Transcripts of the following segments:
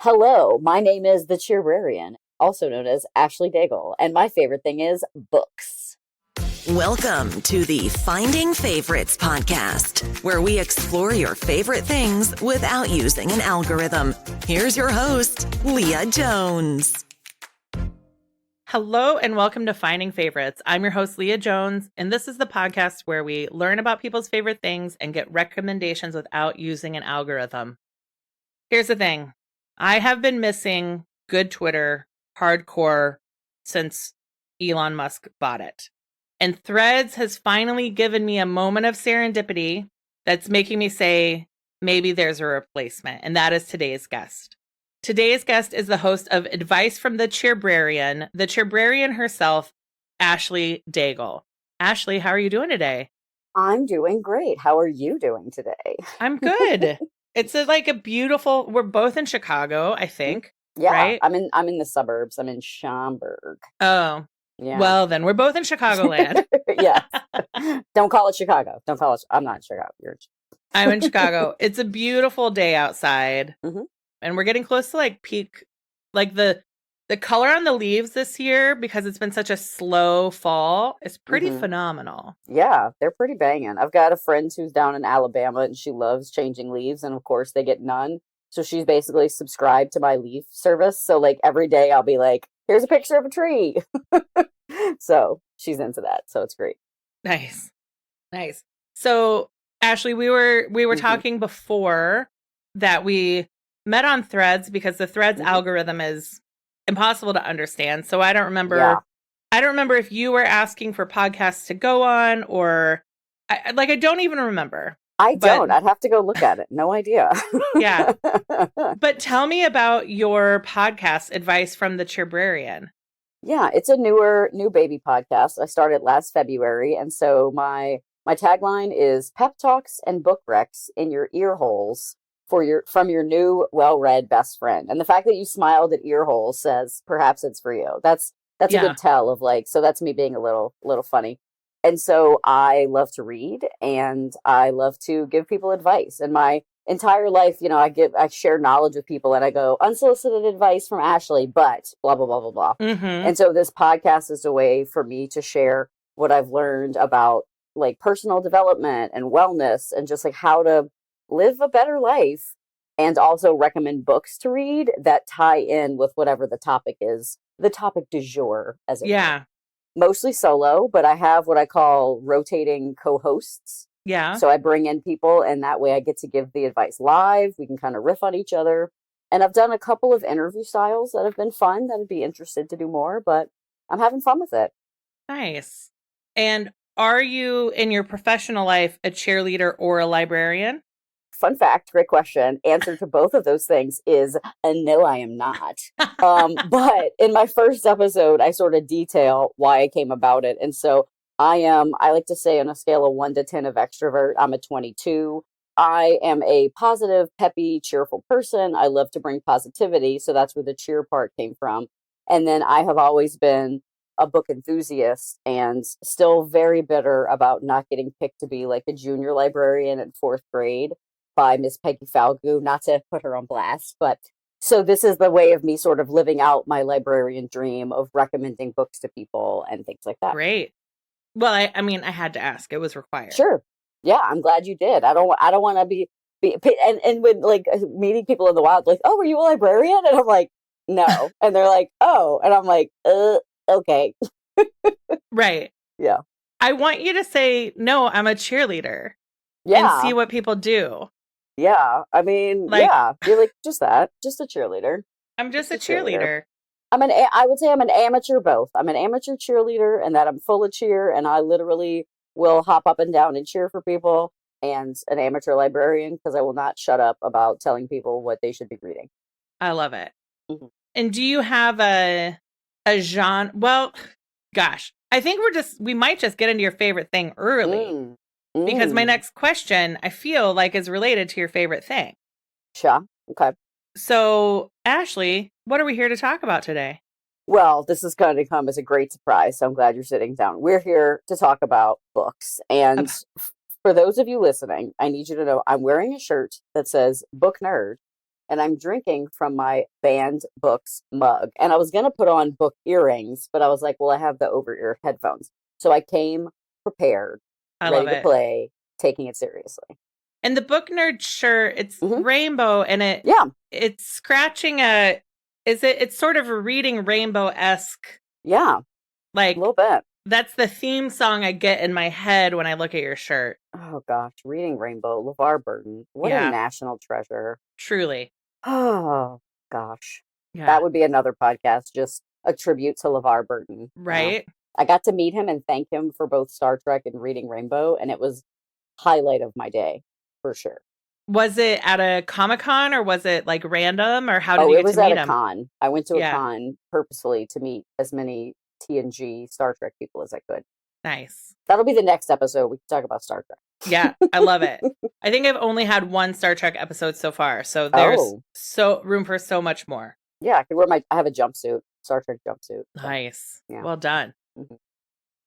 Hello, my name is the Cheerbrarian, also known as Ashlie Daigle, and my favorite thing is books. Welcome to the Finding Favorites podcast, where we explore your favorite things without using an algorithm. Here's your host, Leah Jones. Hello and welcome to Finding Favorites. I'm your host, Leah Jones, and this is the podcast where we learn about people's favorite things and get recommendations without using an algorithm. Here's the thing. I have been missing good Twitter hardcore since Elon Musk bought it. And Threads has finally given me a moment of serendipity that's making me say, maybe there's a replacement. And that is today's guest. Today's guest is the host of Advice from the Cheerbrarian herself, Ashlie Daigle. Ashlie, how are you doing today? I'm doing great. How are you doing today? I'm good. It's a beautiful, we're both in Chicago, I think. Yeah, right? I'm in the suburbs. I'm in Schaumburg. Oh, yeah. Well, then we're both in Chicagoland. Yes. Don't call it Chicago. I'm not in Chicago. I'm in Chicago. It's a beautiful day outside. Mm-hmm. And we're getting close to peak, the color on the leaves this year, because it's been such a slow fall, is pretty phenomenal. Yeah, they're pretty banging. I've got a friend who's down in Alabama and she loves changing leaves, and of course they get none. So she's basically subscribed to my leaf service. So every day I'll be like, here's a picture of a tree. So she's into that. So it's great. Nice. So Ashlie, we were talking before that we met on Threads, because the Threads algorithm is impossible to understand. So I don't remember. Yeah. I don't remember if you were asking for podcasts to go on, or I don't even remember. Don't. I'd have to go look at it. No idea. Yeah. But tell me about your podcast, Advice from the Cheerbrarian. Yeah, it's a new baby podcast. I started last February, and so my tagline is pep talks and book recs in your ear holes from your new well-read best friend. And the fact that you smiled at ear holes says perhaps it's for you. That's a good tell of so that's me being a little funny. And so I love to read and I love to give people advice. And my entire life, I share knowledge with people and I go, unsolicited advice from Ashlie, but blah, blah, blah, blah, blah. Mm-hmm. And so this podcast is a way for me to share what I've learned about personal development and wellness and just how to live a better life, and also recommend books to read that tie in with whatever the topic is, the topic du jour, as it were. Mostly solo, but I have what I call rotating co-hosts. Yeah. So I bring in people, and that way I get to give the advice live. We can kind of riff on each other. And I've done a couple of interview styles that have been fun, that I'd be interested to do more, but I'm having fun with it. Nice. And are you, in your professional life, a cheerleader or a librarian? Fun fact, great question. Answer to both of those things is no, I am not. But in my first episode, I sort of detail why I came about it. And so I like to say on a scale of 1 to 10 of extrovert, I'm a 22. I am a positive, peppy, cheerful person. I love to bring positivity. So that's where the cheer part came from. And then I have always been a book enthusiast and still very bitter about not getting picked to be a junior librarian in 4th grade by Miss Peggy Falgout, not to put her on blast, but so this is the way of me sort of living out my librarian dream of recommending books to people and things like that. Great. Well, I had to ask. It was required. Sure. Yeah, I'm glad you did. I don't want to be and when meeting people in the wild, oh, were you a librarian? And I'm like, no. And they're like, oh, and I'm like, okay. Right. Yeah. I want you to say, no, I'm a cheerleader. Yeah. And see what people do. Yeah, I mean, yeah, you're just that, just a cheerleader. I'm just a cheerleader. I would say I'm an amateur both. I'm an amateur cheerleader, and that I'm full of cheer, and I literally will hop up and down and cheer for people, and an amateur librarian, because I will not shut up about telling people what they should be reading. I love it. Mm-hmm. And do you have a genre? Well, gosh, I think we might just get into your favorite thing early. Because my next question, I feel is related to your favorite thing. Sure. Okay. So, Ashlie, what are we here to talk about today? Well, this is going to come as a great surprise, so I'm glad you're sitting down. We're here to talk about books. And for those of you listening, I need you to know I'm wearing a shirt that says Book Nerd. and I'm drinking from my banned books mug. And I was going to put on book earrings, but I was like, well, I have the over-ear headphones. So I came prepared, I ready love to it. play, taking it seriously. And the book nerd shirt, it's rainbow, and it's scratching it's sort of a reading rainbow-esque. Yeah, like a little bit. That's the theme song I get in my head when I look at your shirt. Oh gosh, Reading Rainbow, LeVar Burton. What a national treasure. Truly. Oh gosh. Yeah. That would be another podcast, just a tribute to LeVar Burton. Right. You know? I got to meet him and thank him for both Star Trek and Reading Rainbow, and it was highlight of my day, for sure. Was it at a Comic-Con or was it like random, or how did you get to meet him? It was at a con. I went to a con purposefully to meet as many TNG Star Trek people as I could. Nice. That'll be the next episode. We can talk about Star Trek. Yeah, I love it. I think I've only had one Star Trek episode so far, so there's so room for so much more. Yeah, I can wear I have a jumpsuit, Star Trek jumpsuit. So. Nice. Yeah. Well done. Mm-hmm.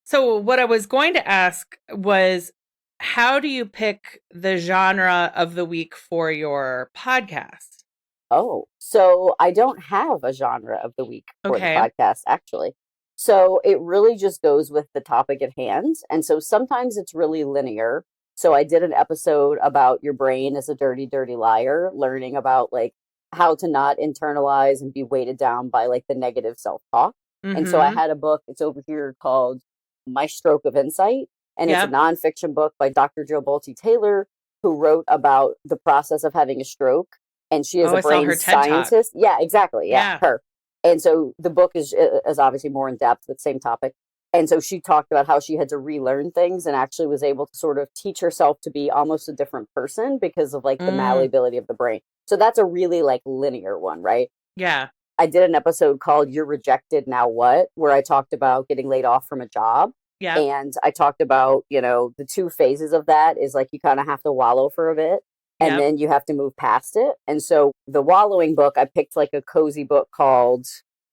So what I was going to ask was, how do you pick the genre of the week for your podcast? Oh, so I don't have a genre of the week for the podcast, actually. So it really just goes with the topic at hand. And so sometimes it's really linear. So I did an episode about your brain as a dirty, dirty liar, learning about like how to not internalize and be weighted down by like the negative self-talk. Mm-hmm. And so I had a book, it's over here, called My Stroke of Insight. And it's a nonfiction book by Dr. Joe Bolte Taylor, who wrote about the process of having a stroke. And she is a brain scientist. Yeah, exactly. Yeah, her. And so the book is obviously more in depth with the same topic. And so she talked about how she had to relearn things and actually was able to sort of teach herself to be almost a different person because of like the malleability of the brain. So that's a really like linear one, right? Yeah. I did an episode called You're Rejected, Now What? Where I talked about getting laid off from a job. Yeah. And I talked about, you know, the two phases of that is like you kind of have to wallow for a bit. And then you have to move past it. And so the wallowing book, I picked like a cozy book called,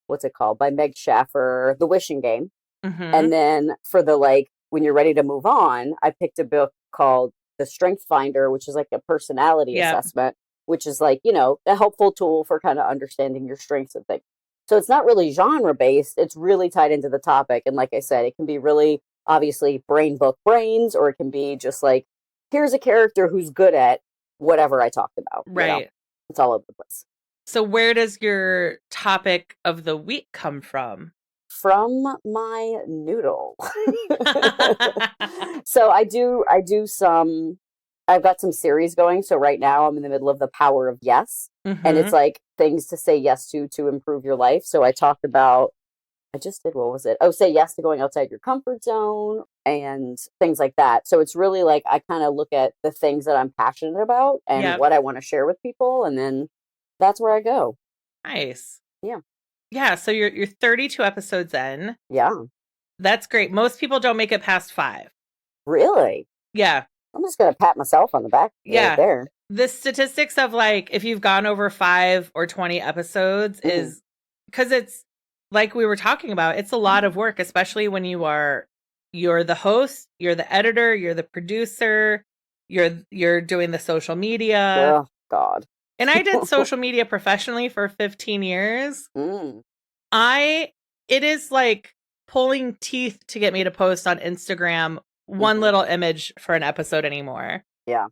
what's it called? By Meg Shaffer, The Wishing Game. Mm-hmm. And then for the like, when you're ready to move on, I picked a book called The Strengthsfinder, which is like a personality assessment, which is like, you know, a helpful tool for kind of understanding your strengths and things. So it's not really genre based. It's really tied into the topic. And like I said, it can be really obviously brain book brains, or it can be just like, here's a character who's good at whatever I talked about. Right. You know? It's all over the place. So where does your topic of the week come from? From my noodle. So I do some, I've got some series going. So right now I'm in the middle of The Power of Yes. Mm-hmm. And it's like things to say yes to improve your life. So I talked about, I just did, what was it? Oh, say yes to going outside your comfort zone and things like that. So it's really like, I kind of look at the things that I'm passionate about and what I want to share with people. And then that's where I go. Nice. Yeah. Yeah. So you're 32 episodes in. Yeah. That's great. Most people don't make it past 5. Really? Yeah. I'm just going to pat myself on the back. Yeah. Right there. The statistics of like, if you've gone over 5 or 20 episodes is because it's, like we were talking about, it's a lot of work, especially when you're the host, you're the editor, you're the producer, you're doing the social media. Oh, God. And I did social media professionally for 15 years. It is like pulling teeth to get me to post on Instagram one little image for an episode anymore. Yeah.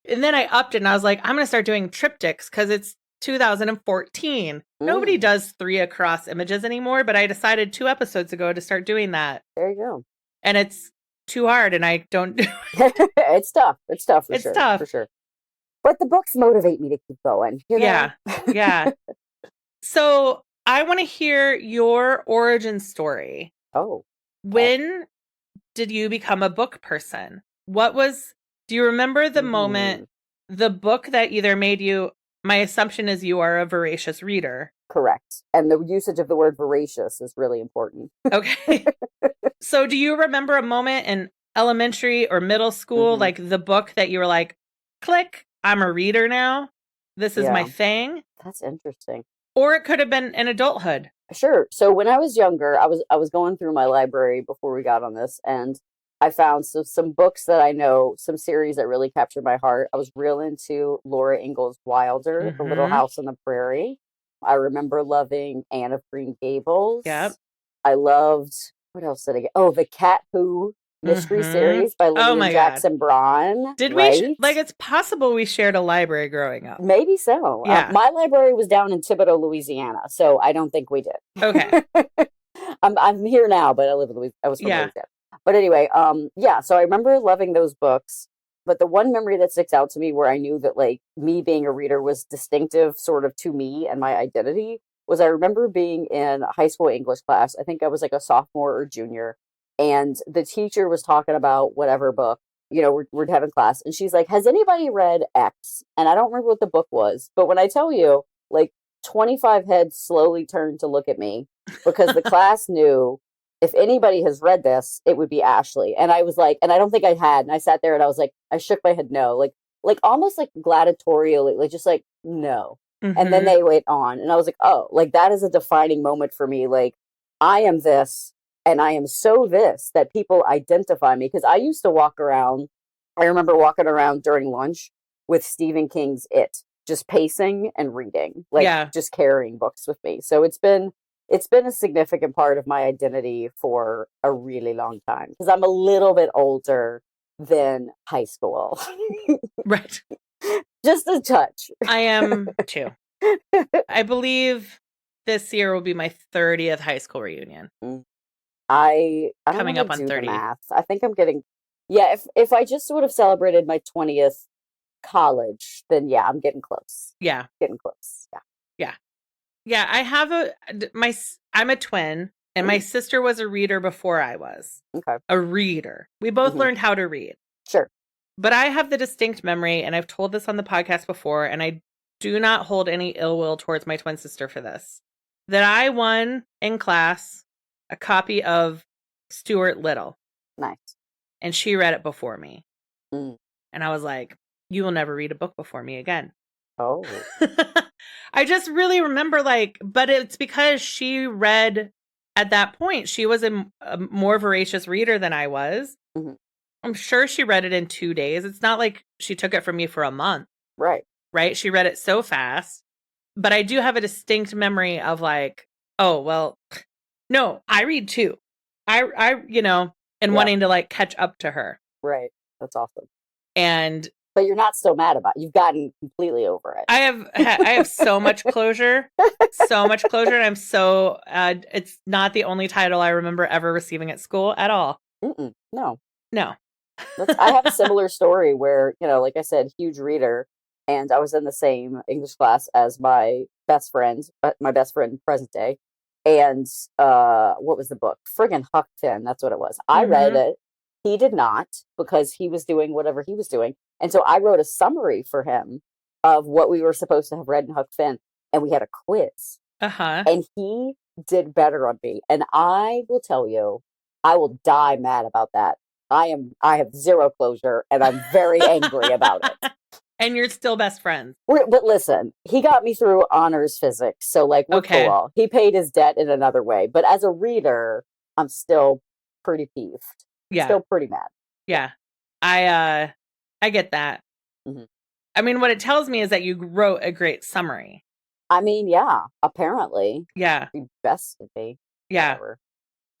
And then I upped it and I was like, I'm going to start doing triptychs because it's 2014. Nobody does 3 across images anymore, but I decided 2 episodes ago to start doing that. There you go. And it's too hard and I don't do it. It's tough. It's tough for it's sure. It's tough. For sure. But the books motivate me to keep going. You know? Yeah. Yeah. So I want to hear your origin story. Oh. When did you become a book person? Do you remember the moment, the book that either made you, my assumption is you are a voracious reader. Correct. And the usage of the word voracious is really important. Okay. So do you remember a moment in elementary or middle school, like the book that you were like, click, I'm a reader now. This is my thing. That's interesting. Or it could have been in adulthood. Sure. So when I was younger, I was going through my library before we got on this, and I found some books that I know, some series that really captured my heart. I was real into Laura Ingalls Wilder, The Little Mm-hmm. House on the Prairie. I remember loving Anne of Green Gables. Yep. I loved, what else did I get? Oh, the Cat Who mystery Mm-hmm. series by Oh Lillian my God. Jackson Braun. Did right? we, like, it's possible we shared a library growing up. Maybe so. Yeah. My library was down in Thibodaux, Louisiana, so I don't think we did. Okay. I'm here now, but I live in Louisiana. I was from Yeah. Louisiana. But anyway, yeah, so I remember loving those books. But the one memory that sticks out to me where I knew that like me being a reader was distinctive sort of to me and my identity was I remember being in a high school English class. I think I was like a sophomore or junior. And the teacher was talking about whatever book, you know, we're having class. And she's like, has anybody read X? And I don't remember what the book was. But when I tell you, like 25 heads slowly turned to look at me because the class knew if anybody has read this, it would be Ashlie. And I was like, and I don't think I had. And I sat there and I was like, I shook my head no, like almost like gladiatorially, like just like no. Mm-hmm. And then they went on, and I was like, oh, like that is a defining moment for me. Like I am this, and I am so this that people identify me because I used to walk around. I remember walking around during lunch with Stephen King's It, just pacing and reading, like Yeah. just carrying books with me. So it's been a significant part of my identity for a really long time because I'm a little bit older than high school. Right. Just a touch. I am too. I believe this year will be my 30th high school reunion. I don't Coming know up how to on do the 30. math. I think I'm getting, yeah, if I just would have celebrated my 20th college, then yeah, I'm getting close. Yeah. Getting close. Yeah. Yeah. I have I'm a twin, and my sister was a reader before I was. Okay. A reader. We both Mhm. learned how to read. Sure. But I have the distinct memory, and I've told this on the podcast before, and I do not hold any ill will towards my twin sister for this, that I won in class a copy of Stuart Little, Nice. and she read it before me. Mm. And I was like, you will never read a book before me again. Oh. I just really remember but it's because she read at that point. She was a more voracious reader than I was. Mhm. I'm sure she read it in 2 days. It's not like she took it from me for a month. Right. Right? She read it so fast. But I do have a distinct memory of like, oh, well, no, I read too. I and wanting to like catch up to her. Right. That's awesome. But you're not still mad about it. You've gotten completely over it. I have so much closure. So much closure. And I'm so, it's not the only title I remember ever receiving at school at all. No. I have a similar story where, like I said, huge reader. And I was in the same English class as my best friend present day. And what was the book? Friggin' Huck Finn. That's what it was. I read it. He did not because he was doing whatever he was doing. And so I wrote a summary for him of what we were supposed to have read in Huck Finn. And we had a quiz. And he did better on me. And I will tell you, I will die mad about that. I have zero closure and I'm very angry about it. And you're still best friends. But listen, he got me through honors physics. So like, we're cool. He paid his debt in another way. But as a reader, I'm still pretty peeved. Yeah. Still pretty mad. Yeah. I get that. Mm-hmm. I mean, what it tells me is that you wrote a great summary. I mean, yeah, apparently. Yeah. The best would be. Yeah. Whatever.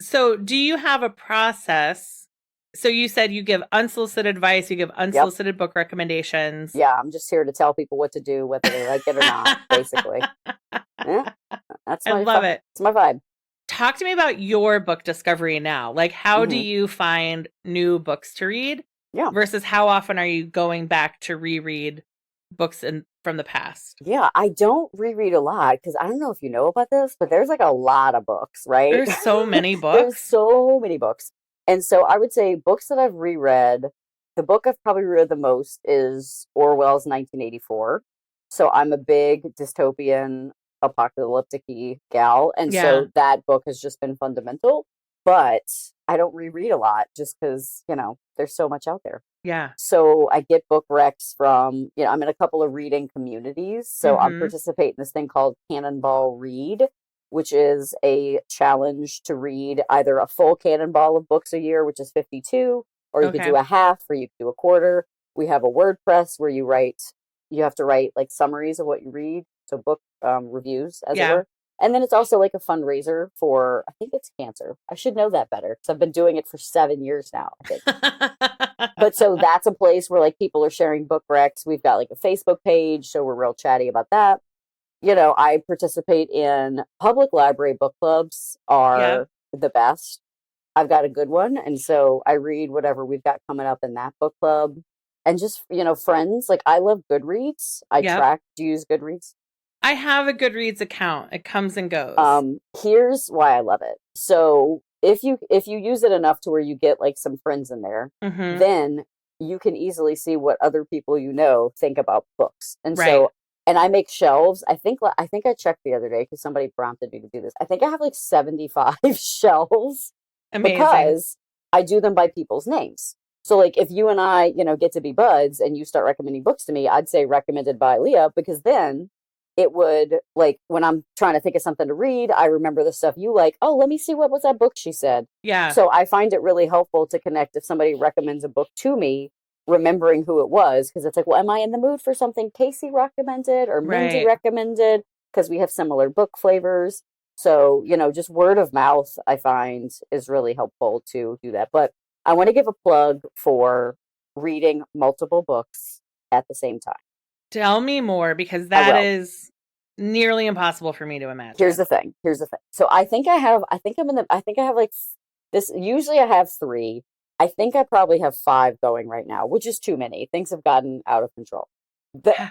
So do you have a process? So you said you give unsolicited advice, you give unsolicited book recommendations. Yeah, I'm just here to tell people what to do, whether they like it or not, basically. Yeah, I love it. It's my vibe. Talk to me about your book discovery now. Like, how do you find new books to read? Yeah. Versus how often are you going back to reread books from the past? Yeah, I don't reread a lot because I don't know if you know about this, but there's like a lot of books, right? There's so many books. There's so many books. And so I would say books that I've reread, the book I've probably read the most is Orwell's 1984. So I'm a big dystopian, apocalyptic-y gal. And so that book has just been fundamental. But I don't reread a lot just because, there's so much out there. Yeah. So I get book recs from, I'm in a couple of reading communities. So I'm participating in this thing called Cannonball Read. which is a challenge to read either a full cannonball of books a year, which is 52, or you could Okay. do a half, or you could do a quarter. We have a WordPress where you have to write like summaries of what you read, so book reviews, as it were. And then it's also like a fundraiser for, I think it's cancer. I should know that better because I've been doing it for 7 years now, I think. But so that's a place where like people are sharing book recs. We've got like a Facebook page, so we're real chatty about that. I participate in public library book clubs are the best. I've got a good one. And so I read whatever we've got coming up in that book club. And just, friends, like I love Goodreads. I do you use Goodreads? I have a Goodreads account. It comes and goes. Here's why I love it. So if you use it enough to where you get like some friends in there, then you can easily see what other people think about books. And so, and I make shelves. I think I checked the other day because somebody prompted me to do this. I think I have like 75 shelves. Amazing. Because I do them by people's names. So like if you and I, get to be buds and you start recommending books to me, I'd say recommended by Leah, because then it would, like, when I'm trying to think of something to read, I remember the stuff you like. Oh, let me see, what was that book she said? Yeah. So I find it really helpful to connect if somebody recommends a book to me, remembering who it was, because it's like, well, am I in the mood for something Casey recommended or Mindy recommended? Because we have similar book flavors. So, just word of mouth, I find, is really helpful to do that. But I want to give a plug for reading multiple books at the same time. Tell me more, because that is nearly impossible for me to imagine. Here's the thing. So I have like this. Usually I have 3. I think I probably have 5 going right now, which is too many. Things have gotten out of control.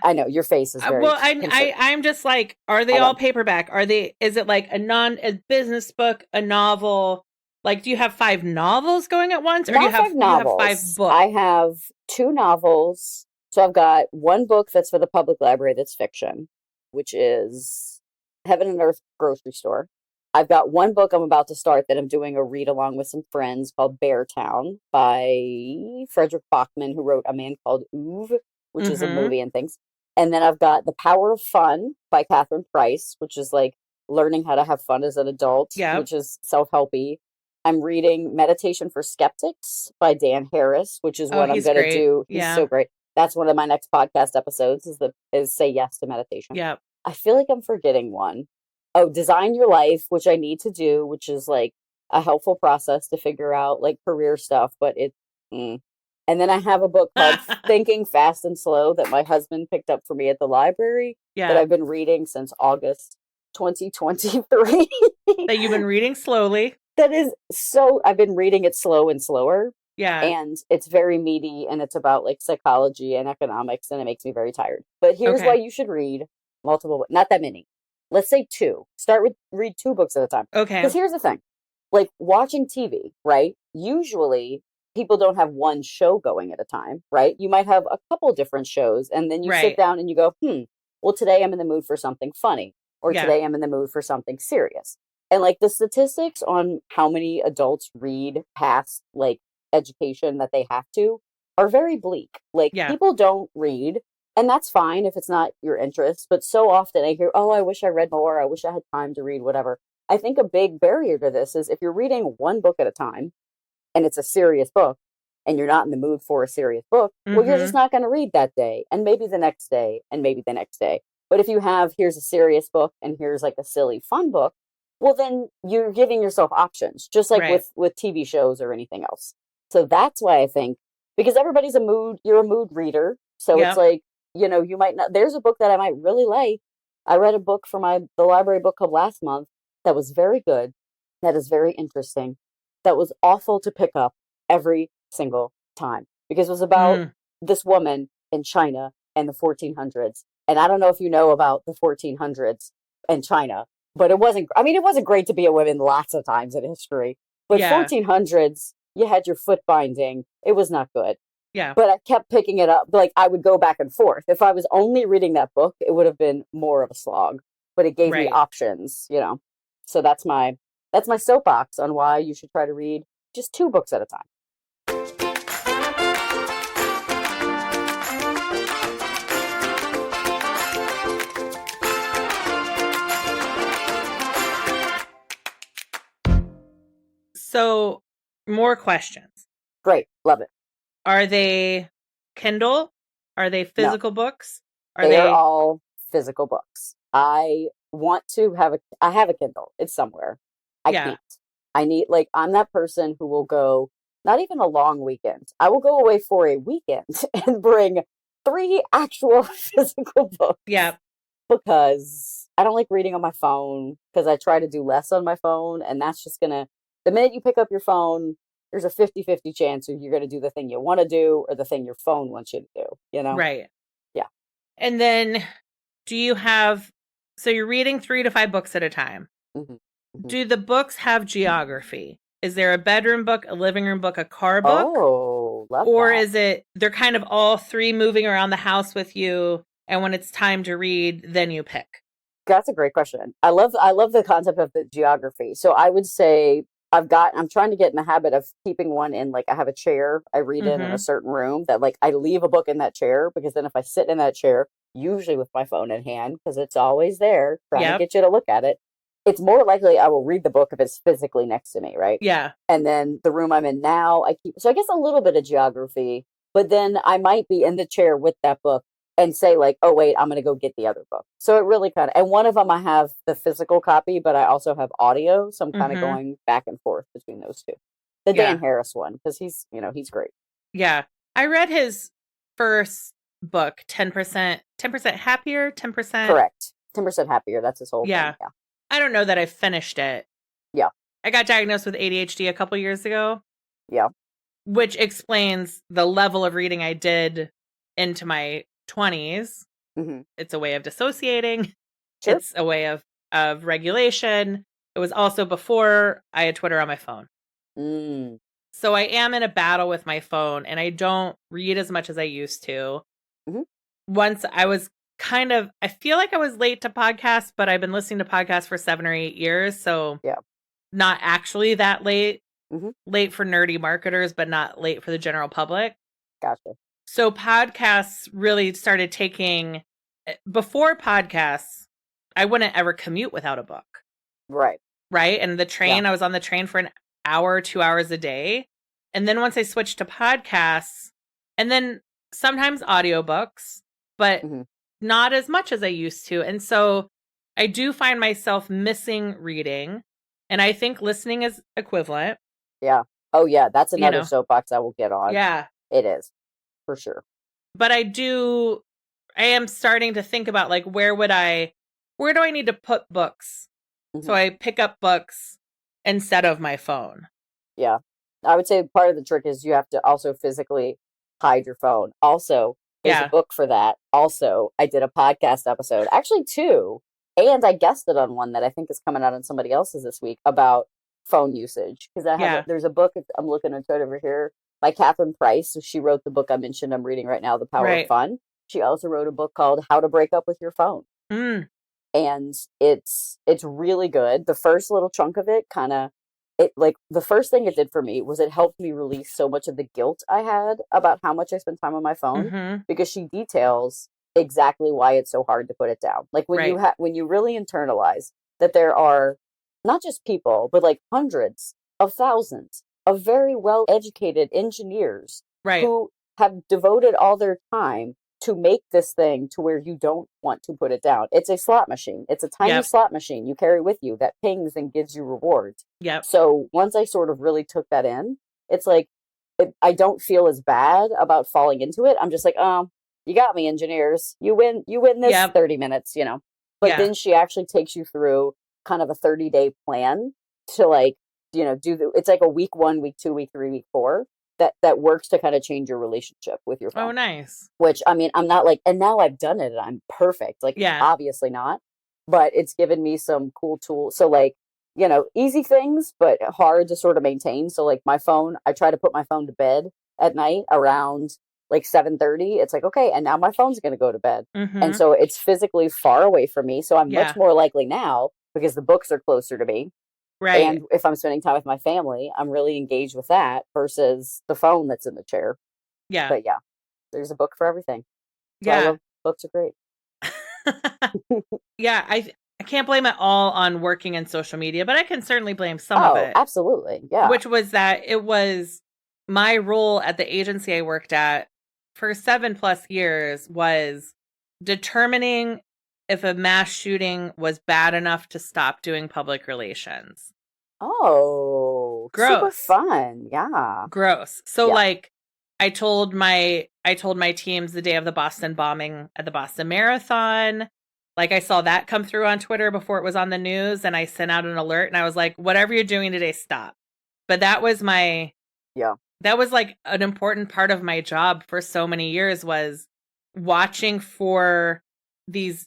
I know your face is very. Well, I'm just like, are they all paperback? Is it like a business book, a novel? Like, do you have 5 novels going at once, or do you have 5 books? I have 2 novels. So I've got one book that's for the public library that's fiction, which is Heaven and Earth Grocery Store. I've got one book I'm about to start that I'm doing a read along with some friends called Beartown by Fredrik, who wrote A Man Called Ove, which is a movie and things. And then I've got The Power of Fun by Catherine Price, which is like learning how to have fun as an adult, which is self-helpy. I'm reading Meditation for Skeptics by Dan Harris, which is what I'm going to do. He's so great. That's one of my next podcast episodes is Say Yes to Meditation. Yeah. I feel like I'm forgetting one. Oh, Design Your Life, which I need to do, which is like a helpful process to figure out like career stuff, but and then I have a book called Thinking Fast and Slow that my husband picked up for me at the library that I've been reading since August 2023. That you've been reading slowly. I've been reading it slow and slower. Yeah. And it's very meaty, and it's about like psychology and economics, and it makes me very tired. But here's why you should read multiple, not that many. Let's say 2. Read 2 books at a time. Okay. Because here's the thing. Like watching TV, right? Usually people don't have one show going at a time, right? You might have a couple different shows, and then you sit down and you go, well, today I'm in the mood for something funny, or today I'm in the mood for something serious. And like the statistics on how many adults read past like education that they have to are very bleak. Like people don't read, and that's fine if it's not your interest. But so often I hear, oh, I wish I read more. I wish I had time to read whatever. I think a big barrier to this is if you're reading one book at a time and it's a serious book and you're not in the mood for a serious book, well, you're just not going to read that day, and maybe the next day, and maybe the next day. But if you have, here's a serious book and here's like a silly fun book, well, then you're giving yourself options, just like with TV shows or anything else. So that's why I think, because everybody's you're a mood reader. So it's like, you might not, there's a book that I might really like. I read a book for the library book club last month that was very good. That is very interesting. That was awful to pick up every single time, because it was about this woman in China and the 1400s. And I don't know if you know about the 1400s and China, but it wasn't great to be a woman lots of times in history. But 1400s, you had your foot binding. It was not good. Yeah. But I kept picking it up. Like I would go back and forth. If I was only reading that book, it would have been more of a slog. But it gave me options, So that's my soapbox on why you should try to read just 2 books at a time. So, more questions. Great. Love it. Are they Kindle? Are they No. physical books? They are all physical books. I have a Kindle. It's somewhere. I can't. I need, like, I'm that person who will go, not even a long weekend. I will go away for a weekend and bring 3 actual physical books. Yeah. Because I don't like reading on my phone, because I try to do less on my phone, and that's just gonna, the minute you pick up your phone, there's a 50-50 chance you're gonna do the thing you want to do or the thing your phone wants you to do, you know? Right. Yeah. And then so you're reading 3 to 5 books at a time. Mm-hmm. Mm-hmm. Do the books have geography? Is there a bedroom book, a living room book, a car book? Oh, love or that. is it they're kind of all 3 moving around the house with you, and when it's time to read, then you pick? That's a great question. I love the concept of the geography. So I would say I'm trying to get in the habit of keeping one in, like, I have a chair I read in a certain room that, like, I leave a book in that chair, because then if I sit in that chair, usually with my phone in hand, because it's always there trying to get you to look at it, it's more likely I will read the book if it's physically next to me, right? Yeah. And then the room I'm in now, so I guess a little bit of geography, but then I might be in the chair with that book and say, like, oh, wait, I'm going to go get the other book. So it really kind of, and one of them I have the physical copy, but I also have audio. So I'm kind of going back and forth between those two. The Dan Harris one, because he's great. Yeah. I read his first book, 10% Happier, 10%. Correct. 10% Happier. That's his whole thing. Yeah. I don't know that I finished it. Yeah. I got diagnosed with ADHD a couple years ago. Yeah. Which explains the level of reading I did into my 20s. Mm-hmm. It's a way of dissociating. Sure. It's a way of regulation. It was also before I had Twitter on my phone. Mm. So I am in a battle with my phone, and I don't read as much as I used to. Mm-hmm. Once I feel like I was late to podcasts, but I've been listening to podcasts for 7 or 8 years. So not actually that late. Mm-hmm. Late for nerdy marketers, but not late for the general public. Gotcha. So podcasts really started taking, before podcasts, I wouldn't ever commute without a book. Right. Right. And the train, I was on the train for an hour, 2 hours a day. And then once I switched to podcasts, and then sometimes audiobooks, but not as much as I used to. And so I do find myself missing reading. And I think listening is equivalent. Yeah. Oh, yeah. That's another soapbox I will get on. Yeah. It is. For sure. But I am starting to think about, like, where do I need to put books? Mm-hmm. So I pick up books instead of my phone. Yeah. I would say part of the trick is you have to also physically hide your phone. Also, there's a book for that. Also, I did a podcast episode, actually 2, and I guested on one that I think is coming out on somebody else's this week about phone usage. Because there's a book, I'm looking at it over here, by Catherine Price. So she wrote the book I mentioned I'm reading right now, The Power of Fun. She also wrote a book called How to Break Up with Your Phone. Mm. And it's really good. The first little chunk of it the first thing it did for me was it helped me release so much of the guilt I had about how much I spend time on my phone, because she details exactly why it's so hard to put it down. Like when you really internalize that there are not just people, but like hundreds of thousands of very well-educated engineers who have devoted all their time to make this thing to where you don't want to put it down. It's a slot machine. It's a tiny slot machine you carry with you that pings and gives you rewards. Yep. So once I sort of really took that in, it's like, I don't feel as bad about falling into it. I'm just like, you got me, engineers. You win this 30 minutes, But then she actually takes you through kind of a 30-day plan to, like, it's like a week 1, week 2, week 3, week 4 that works to kind of change your relationship with your phone. Oh, nice. Which, I mean, I'm not like, and now I've done it and I'm perfect. Like, obviously not, but it's given me some cool tools. So, like, easy things, but hard to sort of maintain. So, like, my phone, I try to put my phone to bed at night around like 7:30. It's like, okay, and now my phone's going to go to bed. Mm-hmm. And so it's physically far away from me. So I'm much more likely now, because the books are closer to me. Right. And if I'm spending time with my family, I'm really engaged with that versus the phone that's in the chair. Yeah. But yeah, there's a book for everything. So I love books are great. Yeah. I can't blame it all on working in social media, but I can certainly blame some of it. Absolutely. Yeah. Which was that it was my role at the agency I worked at for 7+ years was determining if a mass shooting was bad enough to stop doing public relations. Oh, Gross. Super fun. Yeah. Gross. So Yeah. like I told my teams the day of the Boston bombing at the Boston Marathon. Like I saw that come through on Twitter before it was on the news, and I sent out an alert and I was like, whatever you're doing today, stop. But that was that was like an important part of my job for so many years, was watching for these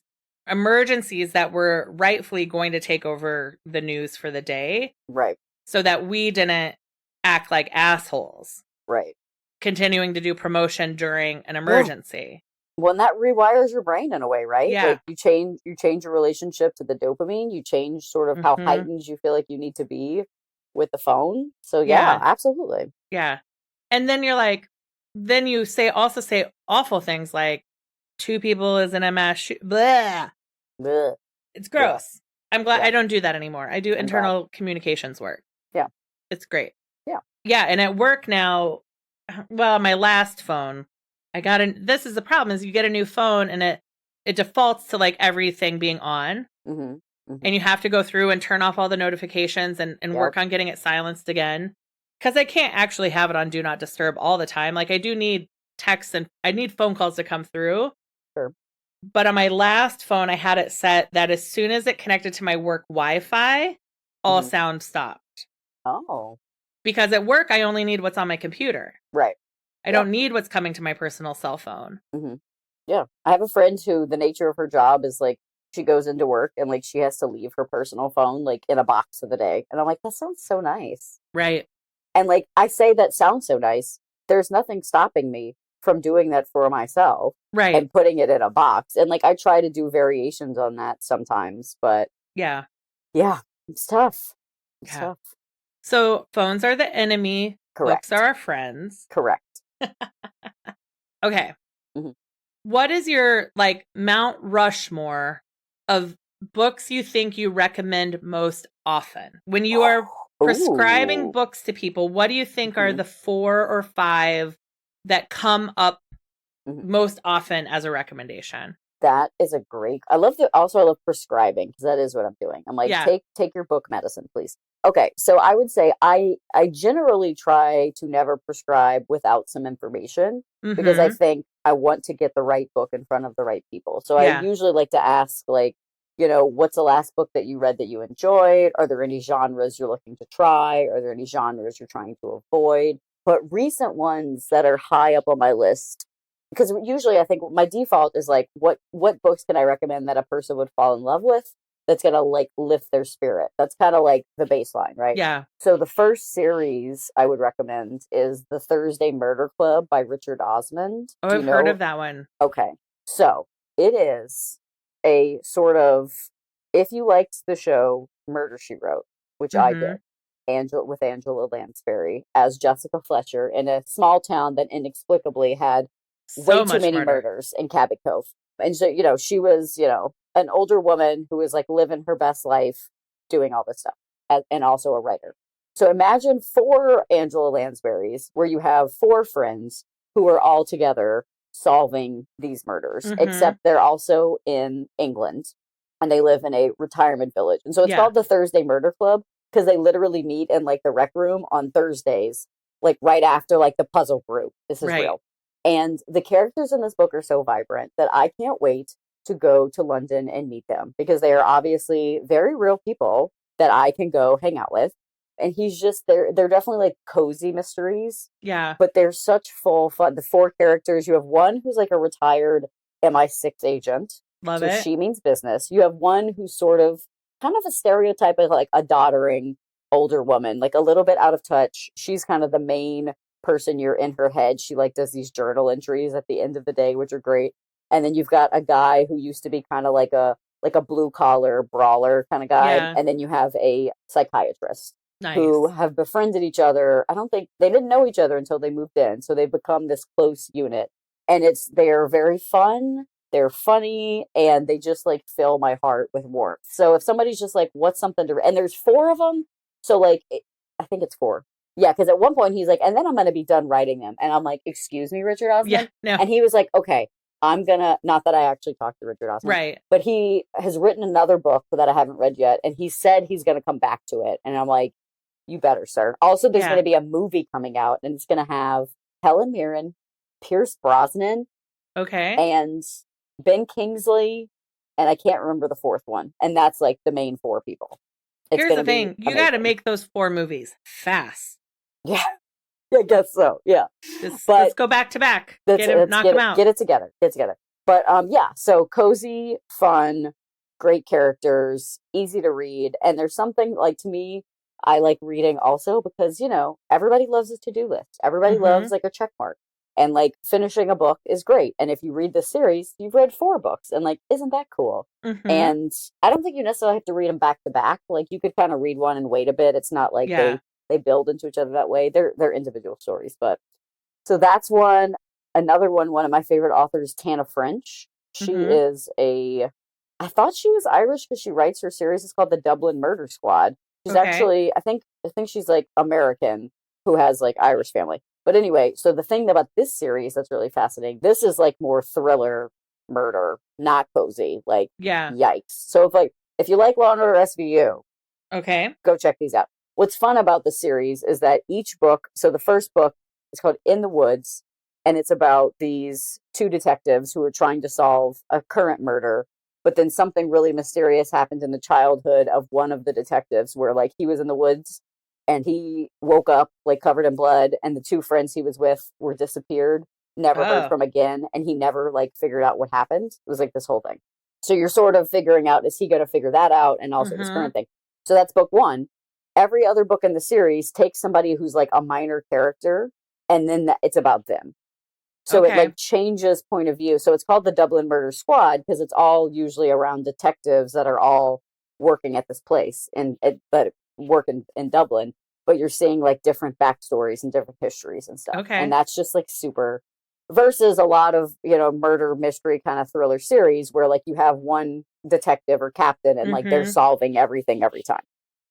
emergencies that were rightfully going to take over the news for the day. Right. So that we didn't act like assholes. Right. Continuing to do promotion during an emergency. Well, and that rewires your brain in a way, right? Yeah. Like you change your relationship to the dopamine. You change sort of how heightened you feel like you need to be with the phone. So yeah, absolutely. Yeah. And then you're like, then you also say awful things like 2 people is in a mass shoot. Blah. Blech. It's gross. Yeah. I'm glad Yeah. I don't do that anymore. I do internal communications work. Yeah. It's great. Yeah. Yeah. And at work now, well, my last phone, this is the problem, is you get a new phone and it defaults to like everything being on. And you have to go through and turn off all the notifications and work on getting it silenced again. Because I can't actually have it on Do Not Disturb all the time. Like I do need texts and I need phone calls to come through. Sure. But on my last phone, I had it set that as soon as it connected to my work Wi-Fi, all sound stopped. Oh. Because at work, I only need what's on my computer. Right. I don't need what's coming to my personal cell phone. Yeah. I have a friend who the nature of her job is like, she goes into work and like she has to leave her personal phone like in a box for the day. And I'm like, that sounds so nice. Right. And like I say that sounds so nice. There's nothing stopping me from doing that for myself. Right. And putting it in a box. And like I try to do variations on that sometimes, but yeah, it's tough. It's tough. So phones are the enemy. Correct. Books are our friends. Correct. Okay. What is your like Mount Rushmore of books you think you recommend most often? When you are prescribing books to people, what do you think are the 4 or 5 that come up most often as a recommendation? That is a great. I love prescribing, because that is what I'm doing. I'm like, take your book medicine, please. Okay, so I would say I generally try to never prescribe without some information, because I think I want to get the right book in front of the right people. So I usually like to ask, like, what's the last book that you read that you enjoyed? Are there any genres you're looking to try? Are there any genres you're trying to avoid? But recent ones that are high up on my list, because usually I think my default is like, what books can I recommend that a person would fall in love with that's going to like lift their spirit? That's kind of like the baseline, right? Yeah. So the first series I would recommend is The Thursday Murder Club by Richard Osmond. Oh, I've heard of that one. Okay. So it is a sort of, if you liked the show Murder, She Wrote, which I did, with Angela Lansbury as Jessica Fletcher in a small town that inexplicably had way too many murders in Cabot Cove. And so, she was, an older woman who was like living her best life doing all this stuff, and also a writer. So imagine 4 Angela Lansburys where you have 4 friends who are all together solving these murders, except they're also in England and they live in a retirement village. And so it's called the Thursday Murder Club because they literally meet in like the rec room on Thursdays, like right after like the puzzle group. This is real. And the characters in this book are so vibrant that I can't wait to go to London and meet them, because they are obviously very real people that I can go hang out with. And they're definitely like cozy mysteries. Yeah. But they're such full fun. The 4 characters, you have one who's like a retired MI6 agent. Love it. She means business. You have one who's sort of kind of a stereotype of like a doddering older woman, like a little bit out of touch. She's kind of the main person you're in her head. She like does these journal entries at the end of the day, which are great. And then you've got a guy who used to be kind of like a blue collar brawler kind of guy. Yeah. And then you have a psychiatrist who have befriended each other. I don't think they didn't know each other until they moved in. So they've become this close unit, and they're very fun. they're funny, and they just like fill my heart with warmth. So if somebody's just like, what's something to read? And there's 4 of them. So like, I think it's 4. Yeah, because at one point he's like, and then I'm going to be done writing them. And I'm like, excuse me, Richard Osman? Yeah, no. And he was like, okay, I'm going to, not that I actually talked to Richard Osman. Right. But he has written another book that I haven't read yet. And he said he's going to come back to it. And I'm like, you better, sir. Also, there's going to be a movie coming out. And it's going to have Helen Mirren, Pierce Brosnan. Okay. And Ben Kingsley. And I can't remember the 4th one. And that's like the main 4 people. Here's the thing. You got to make those 4 movies fast. Yeah, I guess so. Yeah, let's go back to back. Knock them out. Get it together. But yeah, so cozy, fun, great characters, easy to read, and there's something like, to me, I like reading also because everybody loves a to-do list. Everybody loves like a check mark, and like finishing a book is great. And if you read this series, you've read 4 books, and like, isn't that cool? And I don't think you necessarily have to read them back to back. Like, you could kind of read one and wait a bit. It's not like they build into each other that way. They're individual stories. But so that's one. Another one of my favorite authors, Tana French. She is I thought she was Irish because she writes her series. It's called The Dublin Murder Squad. She's actually, I think she's like American who has like Irish family. But anyway, so the thing about this series that's really fascinating, this is like more thriller murder, not cozy. Like, yikes. So if you like Law and Order SVU, go check these out. What's fun about the series is that each book, so the first book is called In the Woods, and it's about these 2 detectives who are trying to solve a current murder, but then something really mysterious happened in the childhood of one of the detectives where like he was in the woods and he woke up like covered in blood, and the 2 friends he was with were disappeared, never heard from again, and he never like figured out what happened. It was like this whole thing. So you're sort of figuring out, is he going to figure that out, and also this current thing. So that's book 1. Every other book in the series takes somebody who's like a minor character, and then it's about them. So it like changes point of view. So it's called the Dublin Murder Squad because it's all usually around detectives that are all working at this place but work in Dublin. But you're seeing like different backstories and different histories and stuff. And that's just like super, versus a lot of, murder mystery kind of thriller series where like you have one detective or captain and like they're solving everything every time.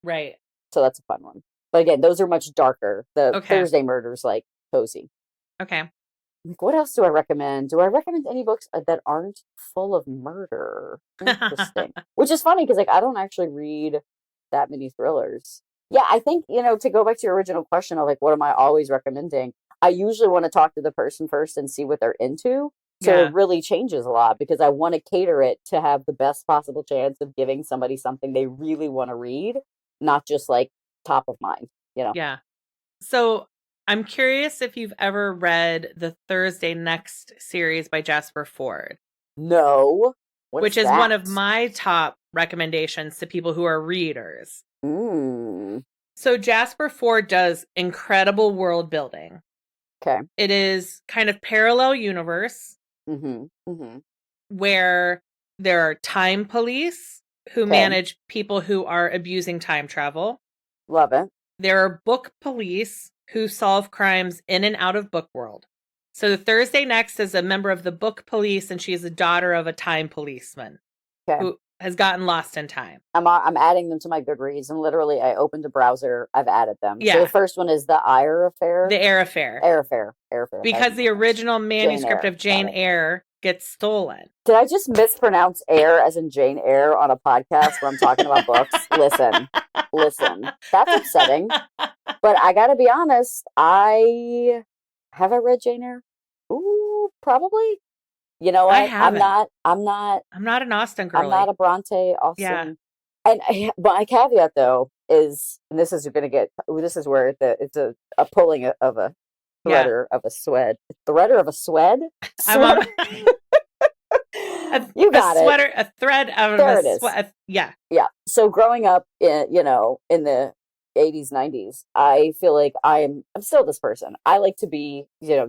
Right. So that's a fun one. But again, those are much darker. The Thursday Murders, like, cozy. Okay. What else do I recommend? Do I recommend any books that aren't full of murder? Interesting. Which is funny because, like, I don't actually read that many thrillers. Yeah, I think, to go back to your original question of, like, what am I always recommending? I usually want to talk to the person first and see what they're into. So it really changes a lot because I want to cater it to have the best possible chance of giving somebody something they really want to read. Not just like top of mind, Yeah. So I'm curious if you've ever read the Thursday Next series by Jasper Fforde. No. Which is one of my top recommendations to people who are readers. So Jasper Fforde does incredible world building. Okay. It is kind of parallel universe where there are time police who manage people who are abusing time travel. Love it. There are book police who solve crimes in and out of book world. So the Thursday Next is a member of the book police, and she is a daughter of a time policeman who has gotten lost in time. I'm adding them to my Goodreads, and literally I opened a browser, I've added them. So the first one is The Eyre Affair. The Eyre Affair. Eyre Affair. Because the original manuscript of Jane Eyre gets stolen. Did I just mispronounce Eyre as in Jane Eyre on a podcast where I'm talking about books? Listen. That's upsetting. But I gotta be honest, have I read Jane Eyre? Ooh, probably. You know what? I'm not an Austen girl. I'm not a Bronte Austen. Yeah. And my caveat though is, and this is where it's a pulling of a threader of a swed. Threader of a swed? You got a sweater, a thread of a sweat. Yeah. Yeah. So growing up in the 80s, 90s, I feel like I'm still this person. I like to be,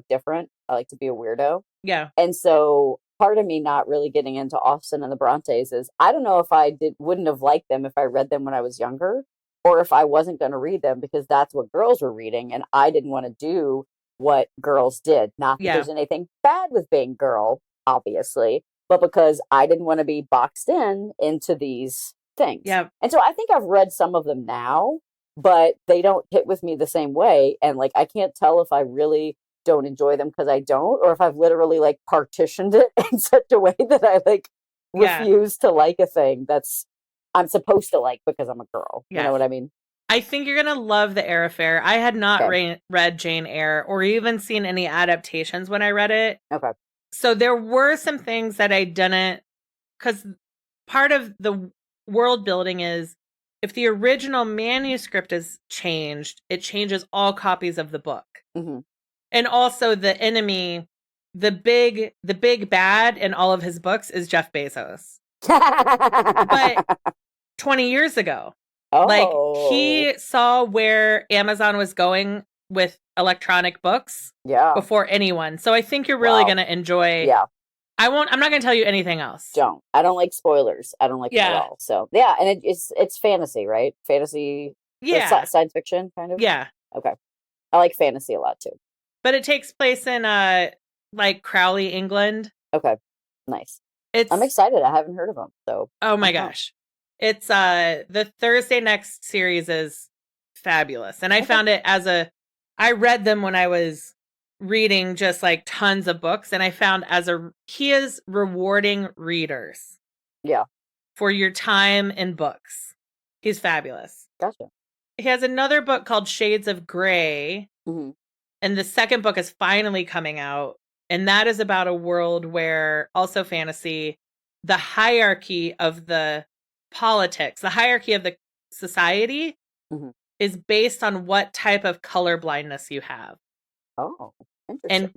different. I like to be a weirdo. Yeah. And so part of me not really getting into Austen and the Brontes is I don't know if I wouldn't have liked them if I read them when I was younger, or if I wasn't going to read them because that's what girls were reading and I didn't want to do what girls did. Not that there's anything bad with being girl, obviously, but because I didn't want to be boxed into these things. Yeah. And so I think I've read some of them now, but they don't hit with me the same way. And like, I can't tell if I really don't enjoy them because I don't, or if I've literally like partitioned it in such a way that I like refuse to like a thing that's I'm supposed to like because I'm a girl. You know what I mean? I think you're going to love the Air Affair. I had not read Jane Eyre or even seen any adaptations when I read it. Okay. So there were some things that I didn't, because part of the world building is if the original manuscript is changed, it changes all copies of the book. Mm-hmm. And also the enemy, the big bad in all of his books is Jeff Bezos. But 20 years ago, like he saw where Amazon was going with electronic books before anyone. So I think you're really going to enjoy. Yeah. I'm not going to tell you anything else. I don't like spoilers. I don't like them at all. So yeah. And it's fantasy, right? Fantasy. Yeah. Science fiction kind of. Yeah. Okay. I like fantasy a lot too. But it takes place in like Crowley, England. Okay. Nice. I'm excited. I haven't heard of them. So. Oh my gosh. It's the Thursday Next series is fabulous. And I found it I read them when I was reading just like tons of books, and I found he is rewarding readers. Yeah. For your time in books. He's fabulous. Gotcha. He has another book called Shades of Grey. Mm-hmm. And the second book is finally coming out. And that is about a world where, also fantasy, the hierarchy of the politics, the hierarchy of the society is based on what type of color blindness you have. Oh, interesting. And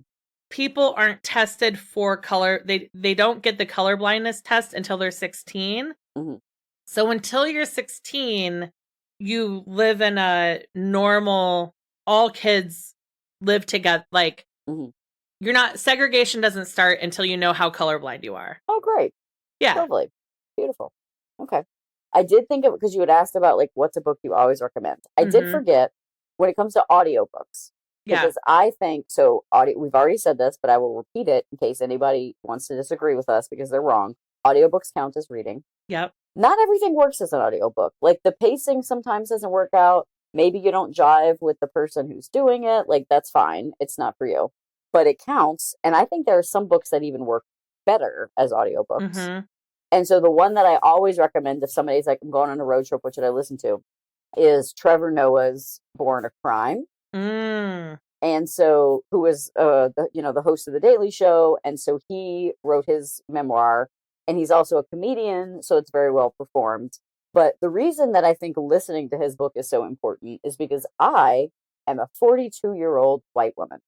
people aren't tested for color. They don't get the color blindness test until they're 16. Mm-hmm. So until you're 16, you live in a normal, all kids live together. Like segregation doesn't start until you know how colorblind you are. Oh, great. Yeah. Lovely. Beautiful. Okay. I did think of it because you had asked about like, what's a book you always recommend? I did forget when it comes to audiobooks. Because I think, we've already said this, but I will repeat it in case anybody wants to disagree with us because they're wrong. Audiobooks count as reading. Yep. Not everything works as an audiobook. Like the pacing sometimes doesn't work out. Maybe you don't jive with the person who's doing it. Like that's fine. It's not for you. But it counts. And I think there are some books that even work better as audiobooks. Mm-hmm. And so the one that I always recommend if somebody's like, I'm going on a road trip, what should I listen to? Is Trevor Noah's Born a Crime. And so who was the host of the Daily Show, and so he wrote his memoir, and he's also a comedian, so it's very well performed. But the reason that I think listening to his book is so important is because I am a 42-year-old white woman,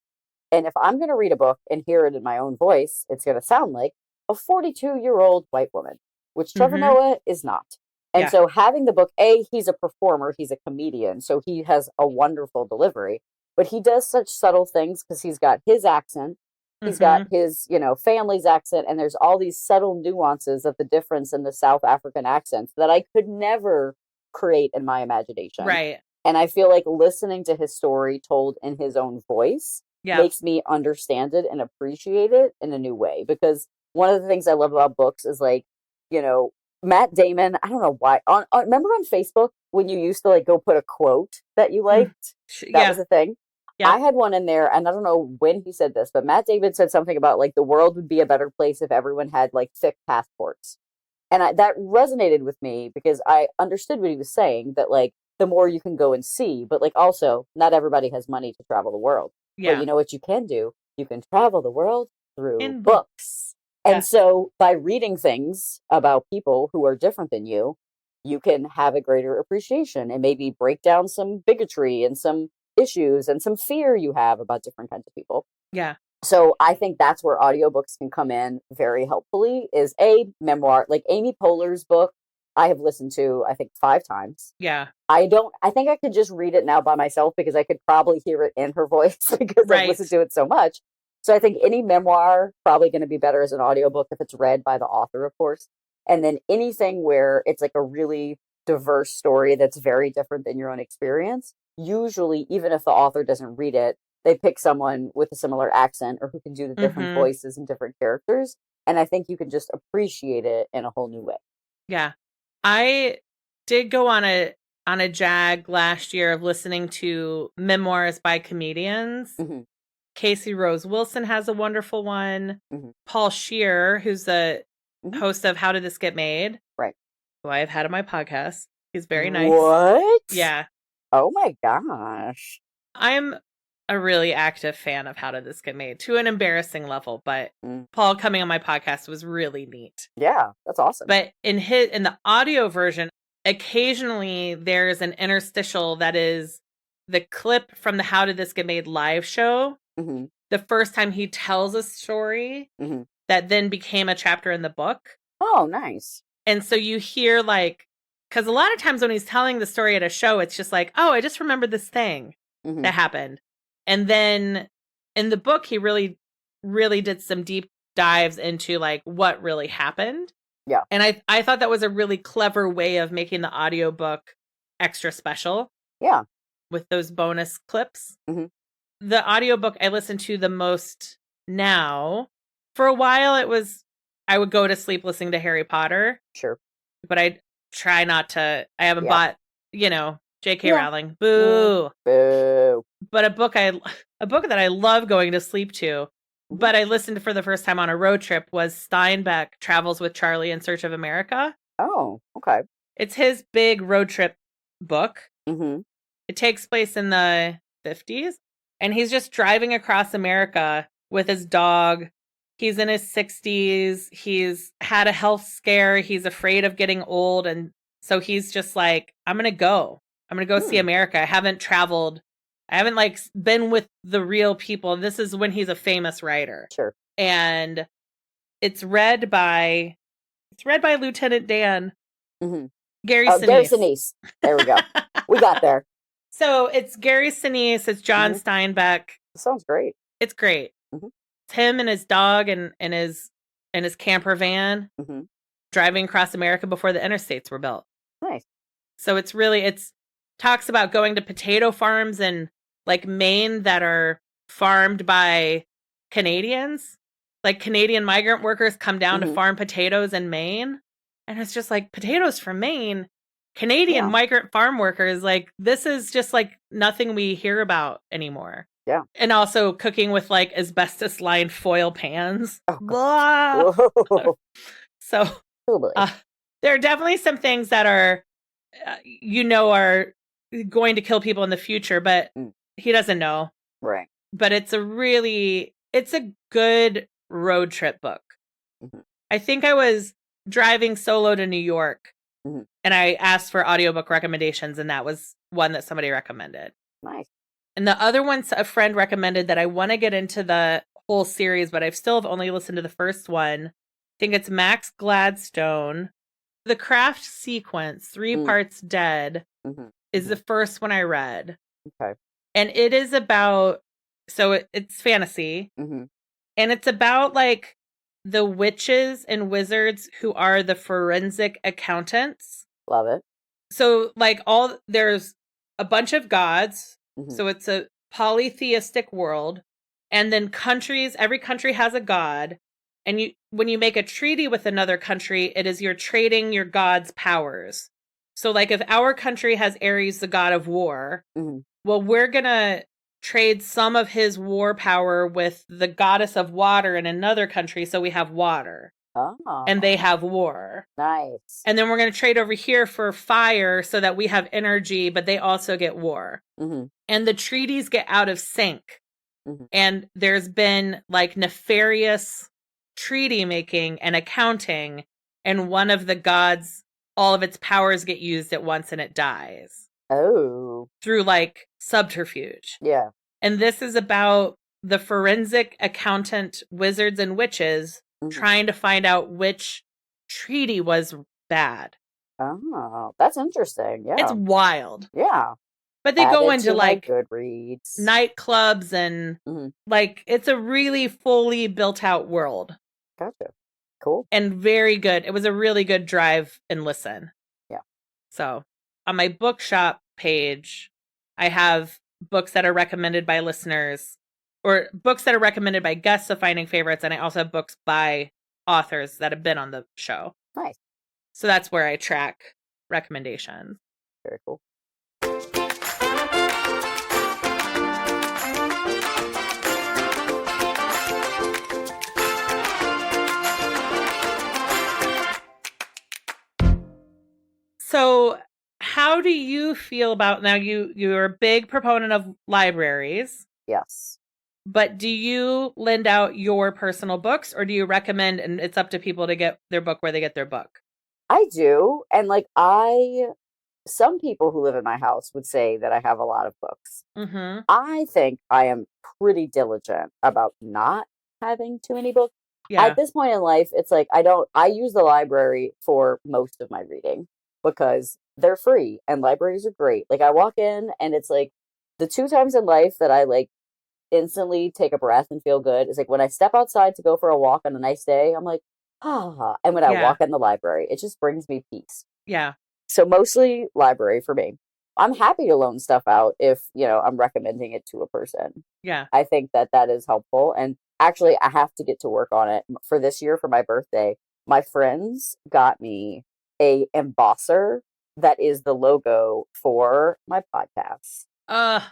and if I'm going to read a book and hear it in my own voice, it's going to sound like a 42-year-old white woman, which Trevor Noah is not. And so having the book, he's a performer, he's a comedian, so he has a wonderful delivery. But he does such subtle things because he's got his accent, he's got his, family's accent, and there's all these subtle nuances of the difference in the South African accents that I could never create in my imagination. Right. And I feel like listening to his story told in his own voice makes me understand it and appreciate it in a new way. Because one of the things I love about books is like, Matt Damon, I don't know why. Remember on Facebook when you used to like go put a quote that you liked? That was a thing. Yeah. I had one in there, and I don't know when he said this, but Matt Damon said something about like the world would be a better place if everyone had like thick passports. And that resonated with me because I understood what he was saying, that like the more you can go and see, but like also not everybody has money to travel the world. Yeah. But you know what you can do? You can travel the world through books. And so by reading things about people who are different than you can have a greater appreciation and maybe break down some bigotry and some issues and some fear you have about different kinds of people. Yeah. So I think that's where audiobooks can come in very helpfully is a memoir, like Amy Poehler's book. I have listened to, I think 5 times. Yeah. I think I could just read it now by myself because I could probably hear it in her voice because I've listened to it so much. So I think any memoir probably going to be better as an audiobook if it's read by the author, of course. And then anything where it's like a really diverse story that's very different than your own experience. Usually, even if the author doesn't read it, they pick someone with a similar accent or who can do the different voices and different characters. And I think you can just appreciate it in a whole new way. Yeah. I did go on a jag last year of listening to memoirs by comedians. Mm-hmm. Casey Rose Wilson has a wonderful one. Mm-hmm. Paul Scheer, who's the Mm-hmm. host of How Did This Get Made? Right. Who I have had on my podcast. He's very nice. What? Yeah. Oh my gosh. I'm a really active fan of How Did This Get Made, to an embarrassing level, but Paul coming on my podcast was really neat. Yeah, that's awesome. But in the audio version, occasionally there's an interstitial that is the clip from the How Did This Get Made live show. Mm-hmm. The first time he tells a story that then became a chapter in the book. Oh, nice. And so you hear like, because a lot of times when he's telling the story at a show, it's just like, oh, I just remembered this thing that happened. And then in the book, he really, really did some deep dives into like what really happened. Yeah. And I thought that was a really clever way of making the audiobook extra special. Yeah. With those bonus clips. Mm-hmm. The audiobook I listen to the most now. For a while, I would go to sleep listening to Harry Potter. Sure. But I try not to. I haven't bought, J.K. Rowling. Boo. Boo. But a book that I love going to sleep to, but I listened for the first time on a road trip, was Steinbeck Travels with Charlie in Search of America. Oh, okay. It's his big road trip book. Mm-hmm. It takes place in the 50s, and he's just driving across America with his dog. He's in his 60s. He's had a health scare. He's afraid of getting old. And so he's just like, I'm going to go see America. I haven't traveled. I haven't like been with the real people. This is when he's a famous writer. Sure. And it's read by Lieutenant Dan. Mm-hmm. Gary Sinise. Gary Sinise. There we go. We got there. So it's Gary Sinise. It's John Steinbeck. Sounds great. It's great. Mm-hmm. It's him and his dog and his camper van driving across America before the interstates were built. Nice. So it's talks about going to potato farms in like Maine that are farmed by Canadians. Like Canadian migrant workers come down to farm potatoes in Maine. And it's just like, potatoes from Maine, Canadian migrant farm workers, like this is just like nothing we hear about anymore. Yeah. And also cooking with like asbestos lined foil pans. Oh, so there are definitely some things that are, are going to kill people in the future, but he doesn't know. Right. But it's a good road trip book. Mm-hmm. I think I was driving solo to New York and I asked for audiobook recommendations, and that was one that somebody recommended. Nice. And the other one a friend recommended that I want to get into the whole series, but I've still only listened to the first one. I think it's Max Gladstone. The Craft Sequence, 3 Parts Dead, is the first one I read. Okay. And it is about, it's fantasy. Mm-hmm. And it's about like the witches and wizards who are the forensic accountants. Love it. So like there's a bunch of gods. So it's a polytheistic world. And then every country has a god. And when you make a treaty with another country, it is you're trading your god's powers. So like if our country has Ares, the god of war, well, we're going to trade some of his war power with the goddess of water in another country. So we have water. Oh. And they have war. Nice. And then we're going to trade over here for fire so that we have energy, but they also get war. And the treaties get out of sync. And there's been like nefarious treaty making and accounting, and one of the gods, all of its powers get used at once and it dies. Oh. Through like subterfuge. Yeah. And this is about the forensic accountant wizards and witches trying to find out which treaty was bad. Oh, that's interesting. Yeah. It's wild. Yeah. But they go into like Goodreads nightclubs and like it's a really fully built out world. Gotcha. Cool. And very good. It was a really good drive and listen. Yeah. So on my bookshop page, I have books that are recommended by listeners or books that are recommended by guests of Finding Favorites. And I also have books by authors that have been on the show. Nice. So that's where I track recommendations. Very cool. So how do you feel about, now you're a big proponent of libraries. Yes. But do you lend out your personal books, or do you recommend, and it's up to people to get their book where they get their book? I do. And like some people who live in my house would say that I have a lot of books. Mm-hmm. I think I am pretty diligent about not having too many books. Yeah. At this point in life, it's like I use the library for most of my reading because they're free and libraries are great. Like I walk in and it's like the 2 times in life that I like instantly take a breath and feel good is like when I step outside to go for a walk on a nice day, I'm like, ah. And when I walk in the library, it just brings me peace. Yeah. So mostly library for me. I'm happy to loan stuff out if, I'm recommending it to a person. Yeah. I think that is helpful. And actually, I have to get to work on it for this year for my birthday. My friends got me a embosser that is the logo for my podcast.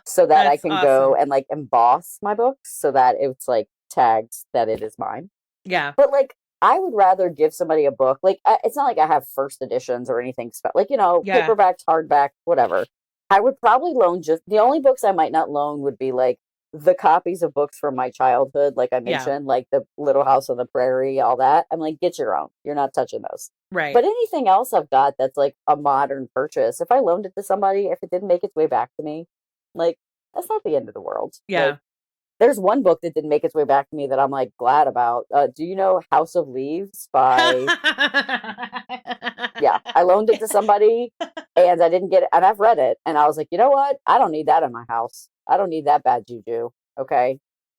So that I can go and like emboss my books so that it's like tagged that it is mine. Yeah. But like, I would rather give somebody a book. Like, it's not like I have first editions or anything. Like, paperbacks, hardback, whatever. I would probably loan the only books I might not loan would be like the copies of books from my childhood. Like I mentioned, like the Little House on the Prairie, all that. I'm like, get your own. You're not touching those. Right. But anything else I've got that's like a modern purchase, if I loaned it to somebody, if it didn't make its way back to me, like, that's not the end of the world. Yeah. Like, there's one book that didn't make its way back to me that I'm like glad about. Do you know House of Leaves by? Yeah, I loaned it to somebody and I didn't get it, and I've read it, and I was like, you know what? I don't need that in my house. I don't need that bad juju. Okay,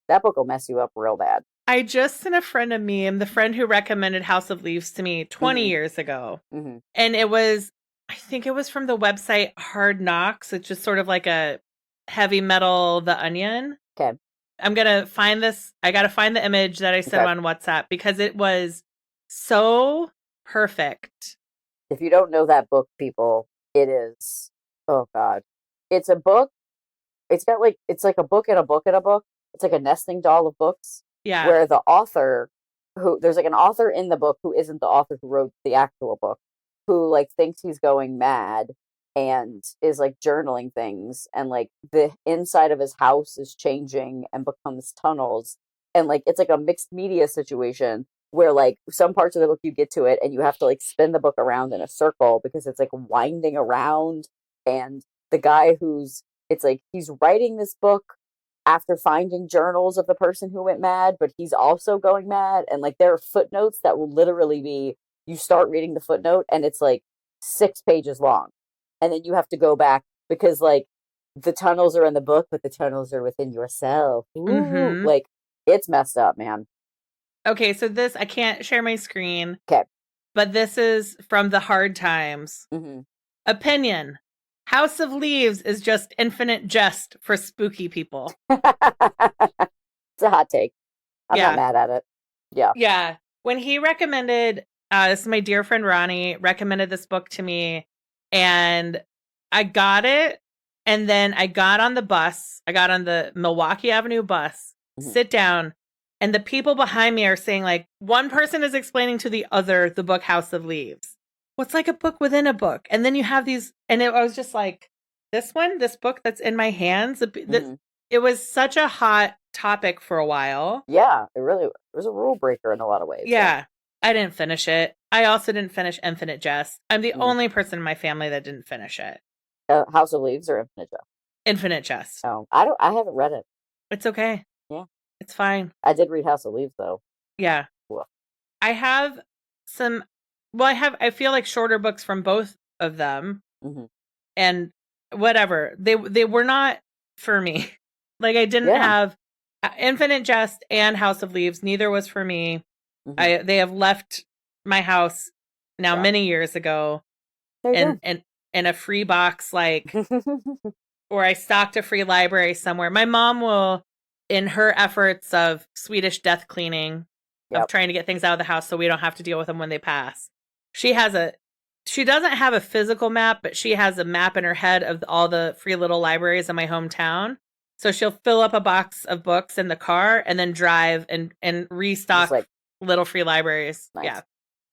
that book will mess you up real bad. I just sent a friend a meme, the friend who recommended House of Leaves to me 20 years ago, and I think it was from the website Hard Knocks. It's just sort of like a heavy metal The Onion. Okay. I'm going to find this. I got to find the image that I sent on WhatsApp because it was so perfect. If you don't know that book, people, it is, oh God. It's a book. It's like a book in a book in a book. It's like a nesting doll of books. Yeah. Where the author, there's like an author in the book who isn't the author who wrote the actual book, who like thinks he's going mad and is like journaling things, and like the inside of his house is changing and becomes tunnels, and like it's like a mixed media situation where like some parts of the book you get to it and you have to like spin the book around in a circle because it's like winding around, and the guy it's like he's writing this book after finding journals of the person who went mad, but he's also going mad, and like there are footnotes that will literally be, you start reading the footnote and it's like 6 pages long. And then you have to go back because, like, the tunnels are in the book, but the tunnels are within yourself. Ooh, like, it's messed up, man. Okay, so this, I can't share my screen. Okay. But this is from the Hard Times. Opinion. House of Leaves is just infinite jest for spooky people. It's a hot take. I'm not mad at it. Yeah. Yeah. When he recommended, this is my dear friend Ronnie, recommended this book to me. And I got it, and then I got on the bus. I got on the Milwaukee Avenue bus, sit down, and the people behind me are saying, like, one person is explaining to the other the book House of Leaves. What's like a book within a book? And then you have these, and I was just like, this book that's in my hands, it was such a hot topic for a while. Yeah, it was a rule breaker in a lot of ways. Yeah. I didn't finish it. I also didn't finish Infinite Jest. I'm the only person in my family that didn't finish it. House of Leaves or Infinite Jest? Infinite Jest. Oh, I haven't read it. It's okay. Yeah. It's fine. I did read House of Leaves though. Yeah. Cool. I have I feel like shorter books from both of them. And whatever. They were not for me. Like I didn't have Infinite Jest and House of Leaves. Neither was for me. They have left my house now many years ago, and in a free box, like, or I stocked a free library somewhere. My mom will, in her efforts of Swedish death cleaning, of trying to get things out of the house so we don't have to deal with them when they pass. She doesn't have a physical map, but she has a map in her head of all the free little libraries in my hometown. So she'll fill up a box of books in the car and then drive and restock little free libraries. Nice. Yeah.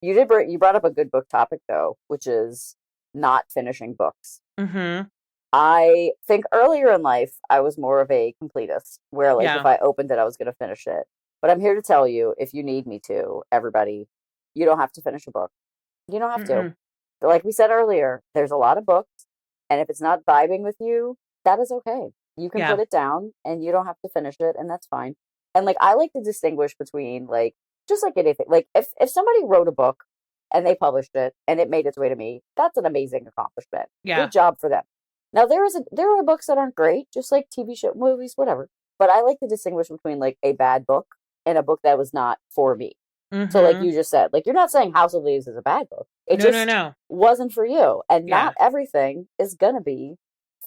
You brought up a good book topic though, which is not finishing books. Mm-hmm. I think earlier in life, I was more of a completist where if I opened it, I was going to finish it. But I'm here to tell you, if you need me to, everybody, you don't have to finish a book. You don't have to. But like we said earlier, there's a lot of books. And if it's not vibing with you, that is okay. You can put it down and you don't have to finish it. And that's fine. And I like to distinguish between just like anything. If somebody wrote a book and they published it and it made its way to me, that's an amazing accomplishment. Yeah. Good job for them. Now, there are books that aren't great, just like TV show, movies, whatever. But I like to distinguish between a bad book and a book that was not for me. Mm-hmm. So you just said, you're not saying House of Leaves is a bad book. It wasn't for you. And not everything is going to be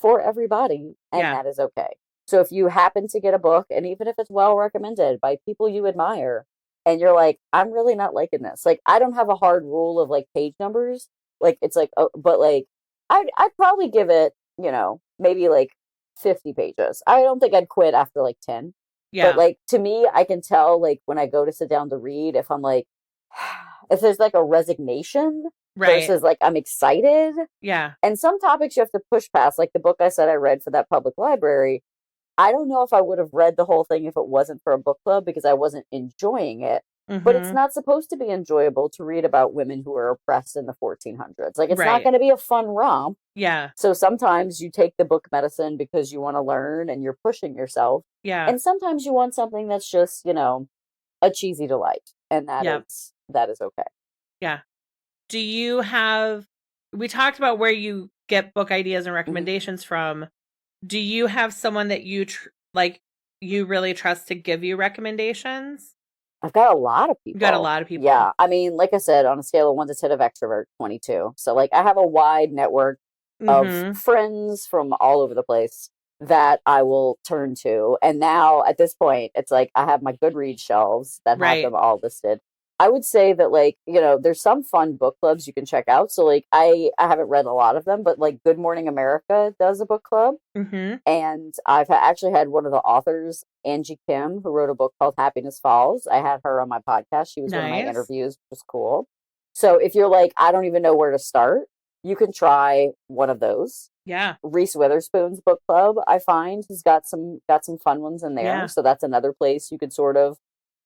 for everybody. And that is okay. So if you happen to get a book, and even if it's well recommended by people you admire, and you're like, I'm really not liking this. I don't have a hard rule of page numbers. But I'd probably give it, maybe 50 pages. I don't think I'd quit after 10. Yeah. But to me, I can tell when I go to sit down to read, if I'm if there's a resignation versus I'm excited. Yeah. And some topics you have to push past, the book I said I read for that public library. I don't know if I would have read the whole thing if it wasn't for a book club because I wasn't enjoying it. Mm-hmm. But it's not supposed to be enjoyable to read about women who were oppressed in the 1400s. It's not going to be a fun romp. Yeah. So sometimes you take the book medicine because you want to learn and you're pushing yourself. Yeah. And sometimes you want something that's just, a cheesy delight. And that is okay. Yeah. Do you have, we talked about where you get book ideas and recommendations from. Do you have someone that you you really trust to give you recommendations? I've got a lot of people. You got a lot of people. Yeah. I mean, like I said, on a scale of 1 to 10 of extrovert, 22. So I have a wide network of friends from all over the place that I will turn to. And now at this point, it's I have my Goodreads shelves that have them all listed. I would say that there's some fun book clubs you can check out. So I haven't read a lot of them, but Good Morning America does a book club. Mm-hmm. And I've actually had one of the authors, Angie Kim, who wrote a book called Happiness Falls. I had her on my podcast. She was one of my interviews, which was cool. So if you're I don't even know where to start, you can try one of those. Yeah. Reese Witherspoon's book club, I find, has got some fun ones in there. Yeah. So that's another place you could sort of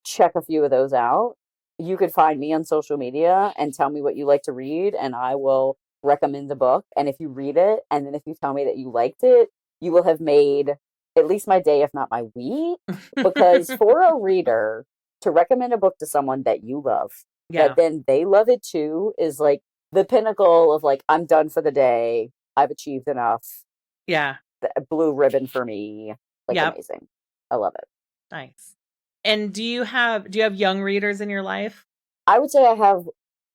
check a few of those out. You could find me on social media and tell me what you like to read, and I will recommend the book. And if you read it, and then if you tell me that you liked it, you will have made at least my day, if not my week. Because for a reader to recommend a book to someone that you love, that then they love it too, is the pinnacle of I'm done for the day. I've achieved enough. Yeah. The blue ribbon for me. Amazing. I love it. Nice. And do you have young readers in your life? I would say I have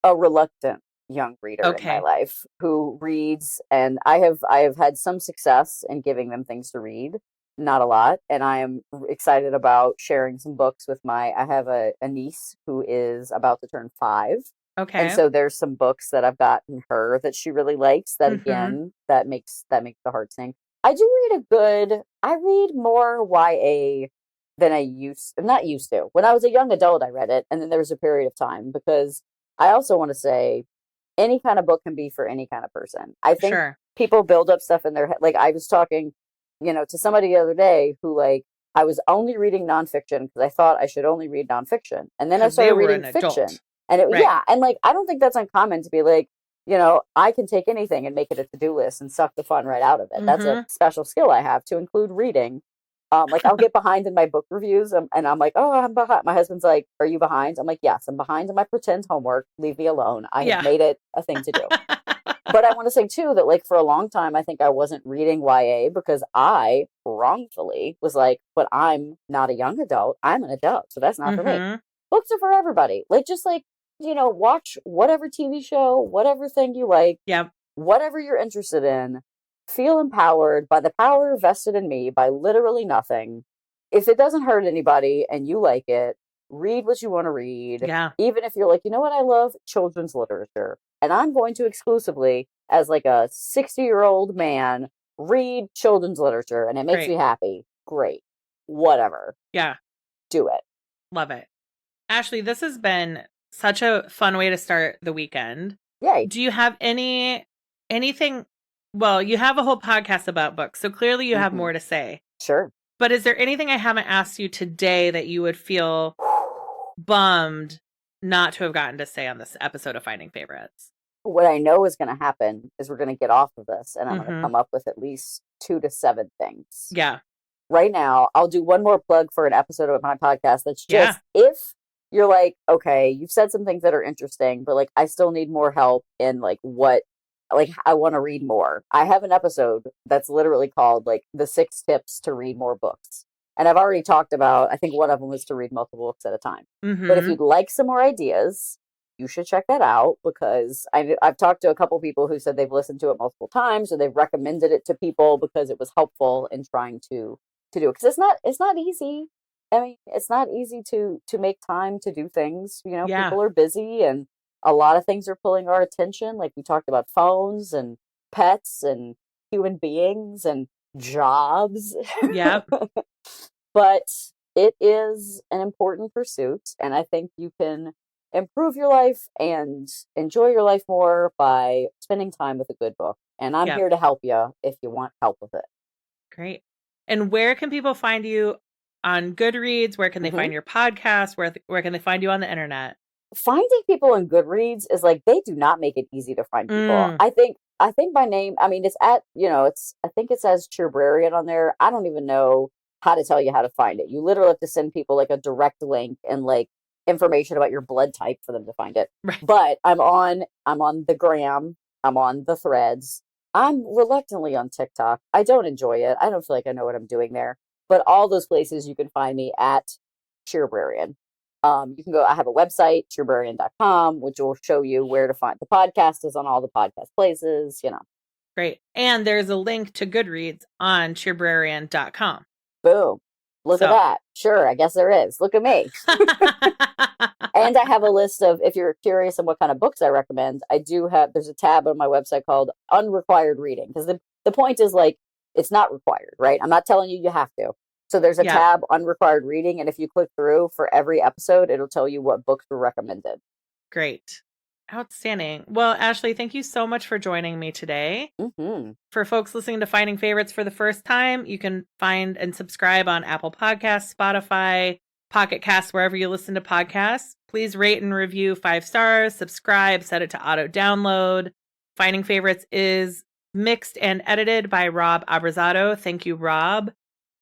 a reluctant young reader in my life who reads, and I have had some success in giving them things to read, not a lot, and I am excited about sharing some books with I have a niece who is about to turn 5. Okay. And so there's some books that I've gotten her that she really likes that again, that makes the heart sing. I read more YA than I'm not used to. When I was a young adult, I read it, and then there was a period of time, because I also want to say any kind of book can be for any kind of person. I think people build up stuff in their head. I was talking, to somebody the other day who I was only reading nonfiction because I thought I should only read nonfiction. And then I started reading fiction. And and I don't think that's uncommon to be I can take anything and make it a to-do list and suck the fun right out of it. Mm-hmm. That's a special skill I have, to include reading. I'll get behind in my book reviews and I'm oh, I'm behind. My husband's are you behind? I'm yes, I'm behind in my pretend homework. Leave me alone. I have made it a thing to do. But I want to say too that for a long time, I think I wasn't reading YA because I wrongfully was but I'm not a young adult. I'm an adult. So that's not for me. Books are for everybody. Just watch whatever TV show, whatever thing you like, whatever you're interested in. Feel empowered by the power vested in me by literally nothing. If it doesn't hurt anybody and you like it, read what you want to read. Yeah. Even if you're like, you know what, I love children's literature. And I'm going to exclusively, as like a 60-year-old man, read children's literature and it makes me happy. Great. Whatever. Yeah. Do it. Love it. Ashlie, this has been such a fun way to start the weekend. Yay. Do you have anything? Well, you have a whole podcast about books, so clearly you have more to say. Sure. But is there anything I haven't asked you today that you would feel bummed not to have gotten to say on this episode of Finding Favorites? What I know is going to happen is we're going to get off of this and I'm going to come up with at least 2 to 7 things. Yeah. Right now, I'll do one more plug for an episode of my podcast that's just if you're like, okay, you've said some things that are interesting, but like I still need more help in like what, like I want to read more. I have an episode that's literally called like the 6 tips to read more books. And I've already talked about, I think one of them was to read multiple books at a time. But if you'd like some more ideas, you should check that out because I've talked to a couple people who said they've listened to it multiple times or they've recommended it to people because it was helpful in trying to do it. Because it's not easy. I mean, it's not easy to make time to do things. You know, people are busy and a lot of things are pulling our attention. Like we talked about phones and pets and human beings and jobs. Yep. But it is an important pursuit. And I think you can improve your life and enjoy your life more by spending time with a good book. And I'm here to help you if you want help with it. Great. And where can people find you on Goodreads? Where can they find your podcast? Where can they find you on the internet? Finding people on Goodreads is like, they do not make it easy to find people. I think my name, I mean, it's at, I think it says Cheerbrarian on there. I don't even know how to tell you how to find it. You literally have to send people like a direct link and like information about your blood type for them to find it. Right. But I'm on the gram. I'm on the threads. I'm reluctantly on TikTok. I don't enjoy it. I don't feel like I know what I'm doing there. But all those places you can find me at Cheerbrarian. You can go, I have a website, cheerbrarian.com, which will show you where to find the podcast is on all the podcast places, Great. And there's a link to Goodreads on cheerbrarian.com. Boom. Look at that. Sure, I guess there is. Look at me. And I have a list of, if you're curious on what kind of books I recommend, there's a tab on my website called Unrequired Reading. Because the point is like, it's not required, right? I'm not telling you have to. So there's a tab, Unrequired Reading. And if you click through for every episode, it'll tell you what books were recommended. Great. Outstanding. Well, Ashlie, thank you so much for joining me today. For folks listening to Finding Favorites for the first time, you can find and subscribe on Apple Podcasts, Spotify, Pocket Casts, wherever you listen to podcasts. Please rate and review 5 stars, subscribe, set it to auto download. Finding Favorites is mixed and edited by Rob Abrazado. Thank you, Rob.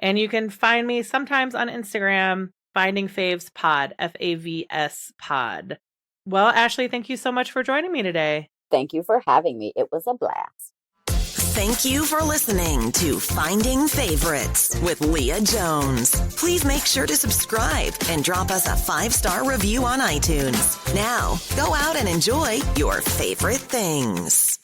And you can find me sometimes on Instagram, Finding Faves Pod, FAVS Pod. Well, Ashlie, thank you so much for joining me today. Thank you for having me. It was a blast. Thank you for listening to Finding Favorites with Leah Jones. Please make sure to subscribe and drop us a 5-star review on iTunes. Now, go out and enjoy your favorite things.